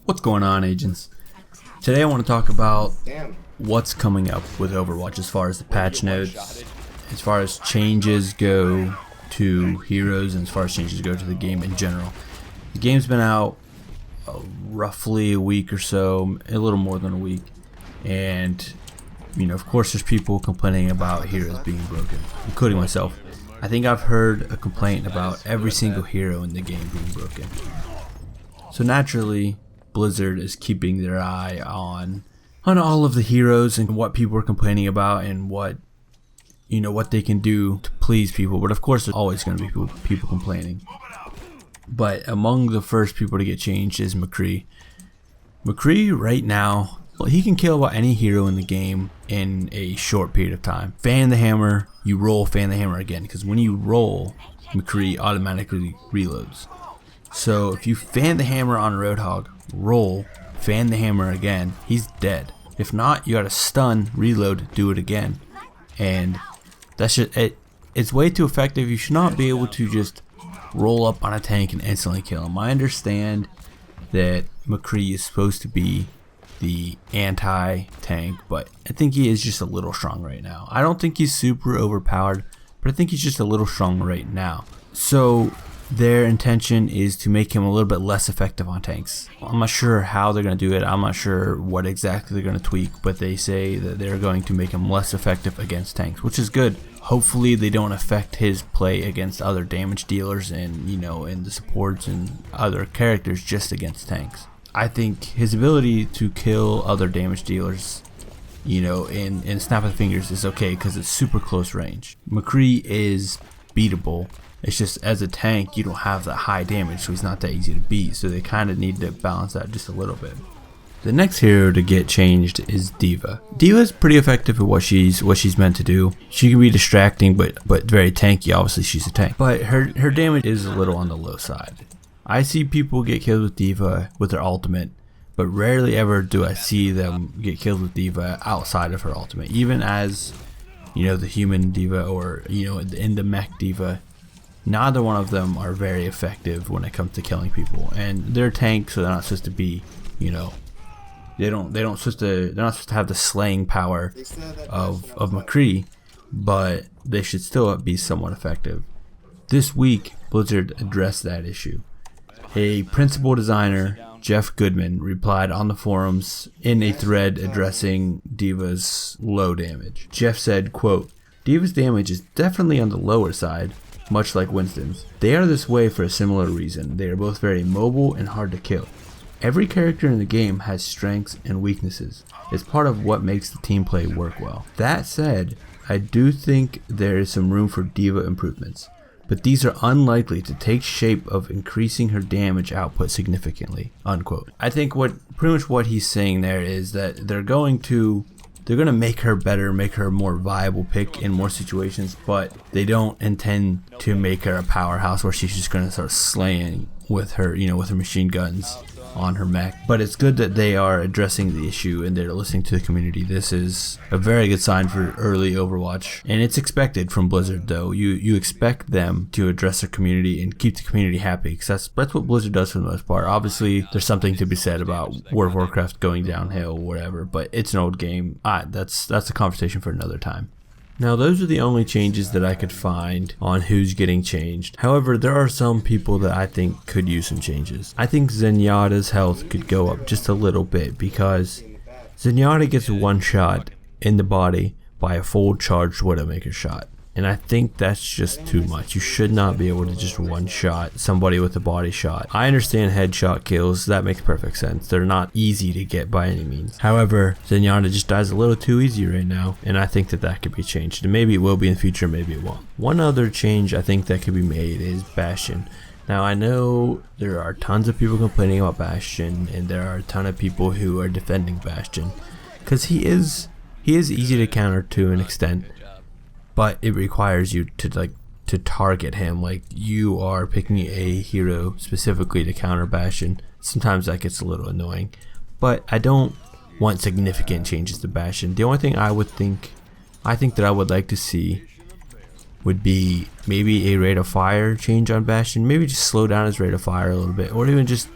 What's going on, agents? Today I want to talk about what's coming up with Overwatch as far as the patch notes, as far as changes go to heroes, and as far as changes go to the game in general. The game's been out roughly a week or so, a little more than a week, and of course there's people complaining about heroes being broken, including myself. I think I've heard a complaint about every single hero in the game being broken. So naturally, Blizzard is keeping their eye on all of the heroes and what people are complaining about and what they can do to please people. But of course, there's always going to be people complaining. But among the first people to get changed is McCree. McCree right now, he can kill about any hero in the game in a short period of time. Fan the hammer, you roll, fan the hammer again, because when you roll, McCree automatically reloads. So if you fan the hammer on a Roadhog, roll, fan the hammer again, he's dead. If not, you gotta stun, reload, do it again. And that's just it. It's way too effective. You should not be able to just roll up on a tank and instantly kill him. I understand that McCree is supposed to be the anti-tank, but I think he is just a little strong right now. I don't think he's super overpowered, but I think he's just a little strong right now. So their intention is to make him a little bit less effective on tanks. I'm not sure how they're going to do it. I'm not sure what exactly they're going to tweak, but they say that they're going to make him less effective against tanks, which is good. Hopefully they don't affect his play against other damage dealers and and the supports and other characters, just against tanks. I think his ability to kill other damage dealers in snap of the fingers is okay because it's super close range. McCree is beatable. It's just as a tank you don't have that high damage, so he's not that easy to beat, so they kind of need to balance that just a little bit. The next hero to get changed is D.Va. D.Va is pretty effective at what she's meant to do. She can be distracting but very tanky. Obviously she's a tank, but her damage is a little on the low side. I see people get killed with D.Va with their ultimate, but rarely ever do I see them get killed with D.Va outside of her ultimate. Even as the human D.Va or in the mech D.Va, neither one of them are very effective when it comes to killing people. And they're tanks, so they're not supposed to be they're not supposed to have the slaying power of McCree, but they should still be somewhat effective. This week Blizzard addressed that issue. A principal designer, Jeff Goodman, replied on the forums in a thread addressing D.Va's low damage. Jeff said, quote, "D.Va's damage is definitely on the lower side, much like Winston's. They are this way for a similar reason. They are both very mobile and hard to kill. Every character in the game has strengths and weaknesses. It's part of what makes the team play work well. That said, I do think there is some room for D.Va improvements, but these are unlikely to take shape of increasing her damage output significantly," unquote. I think pretty much what he's saying there is that they're going to make her better, make her a more viable pick in more situations, but they don't intend to make her a powerhouse where she's just going to start slaying with her, with her machine guns on her mech. But it's good that they are addressing the issue and they're listening to the community. This is a very good sign for early Overwatch, and it's expected from Blizzard though. You expect them to address their community and keep the community happy, because that's what Blizzard does for the most part. Obviously there's something to be said about World of Warcraft going downhill or whatever, but it's an old game. That's a conversation for another time. Now those are the only changes that I could find on who's getting changed. However, there are some people that I think could use some changes. I think Zenyatta's health could go up just a little bit, because Zenyatta gets one shot in the body by a full charged Widowmaker shot. And I think that's just too much. You should not be able to just one shot somebody with a body shot. I understand headshot kills, that makes perfect sense. They're not easy to get by any means. However, Zenyatta just dies a little too easy right now, and I think that could be changed. And maybe it will be in the future, maybe it won't. One other change I think that could be made is Bastion. Now I know there are tons of people complaining about Bastion, and there are a ton of people who are defending Bastion, because he is easy to counter to an extent. But it requires you to target him. Like, you are picking a hero specifically to counter Bastion. Sometimes that gets a little annoying, but I don't want significant changes to Bastion. The only thing I think that I would like to see would be maybe a rate of fire change on Bastion, maybe just slow down his rate of fire a little bit, or even just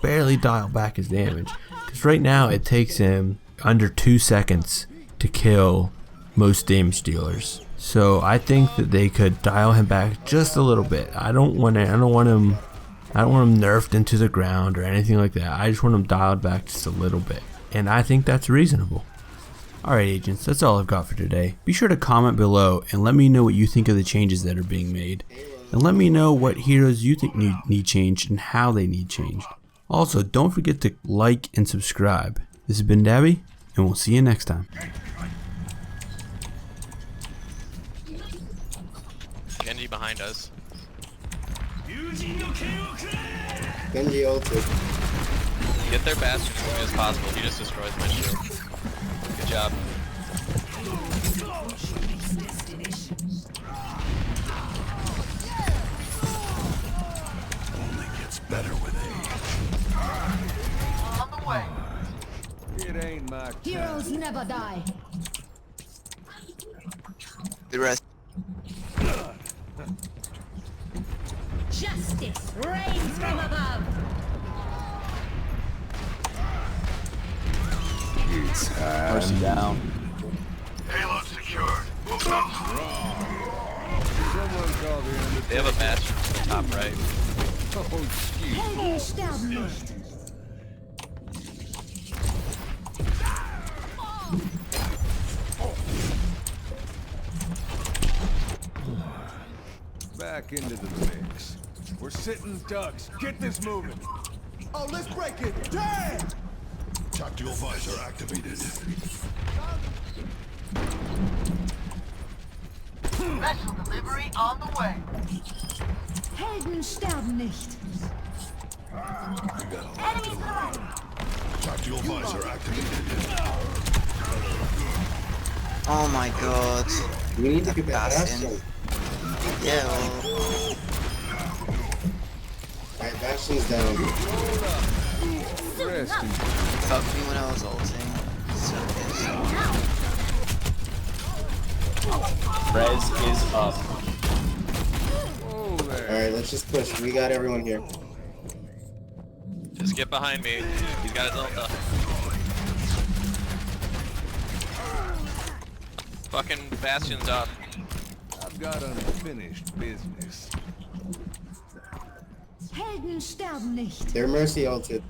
barely dial back his damage. Because right now it takes him under 2 seconds to kill most damage dealers. So I think that they could dial him back just a little bit. I don't want him nerfed into the ground or anything like that. I just want him dialed back just a little bit, and I think that's reasonable. Alright agents, that's all I've got for today. Be sure to comment below and let me know what you think of the changes that are being made. And let me know what heroes you think need changed and how they need changed. Also, don't forget to like and subscribe. This has been Dabby, and we'll see you next time. Genji behind us. Genji ulted. Get their Bastion as soon as possible. He just destroys my shield. Good job. Only gets better with age. On the way. It ain't my time. Heroes never die. The rest. Justice reigns from above. It's time. Mercy down. Payload secured. Move out. Someone call the end. They have a Bastion on the top right. Oh, excuse. Helden sterben nicht. Back into the mix. We're sitting ducks. Get this moving. Oh, let's break it. Damn! Tactical visor activated. Special delivery on the way. Helden sterben nicht. Enemy threat. Tactical visor activated. Oh my god. We need to get that Bastion. Bastion. Yeah, well, Alright, Bastion's down. Rest in fuck me when I was ulting. So Rez is up. Whoa there. Alright, let's just push. We got everyone here. Just get behind me. He's got his ulta. Fucking Bastion's up. I've got unfinished business. Helden sterben nicht. Their Mercy ulted.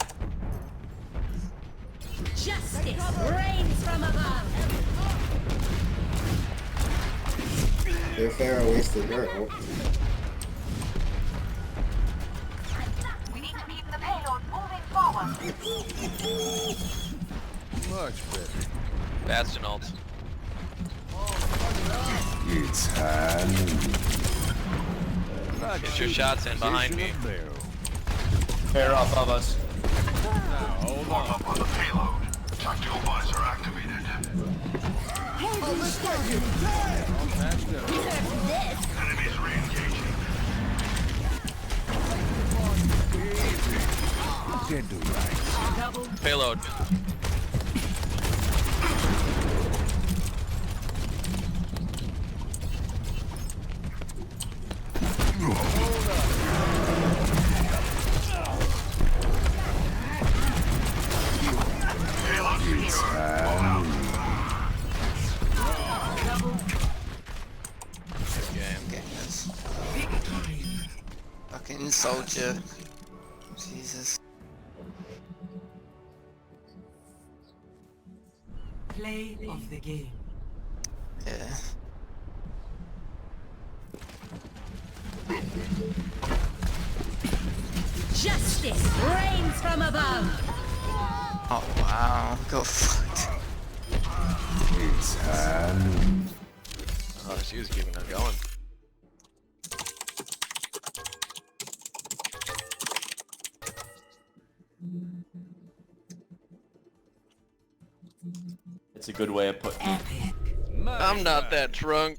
Justice reigns from above. Their Pharaoh wasted her ult. We need to keep the payload moving forward. Much better. Bastion ult. It's time. Get your shots in behind me. Fair above us. Hold on. Up on the payload. Tactical visor activated. Helden sterben. All patched up. Enemies re-engaging. Dead to rights. Payload. okay, that's fucking soldier. Jesus. Play of the game. Yeah. Justice reigns from above. Oh wow. Got fucked. It's time. Oh, she was keeping her going. It's a good way of putting it. Epic. I'm not that drunk.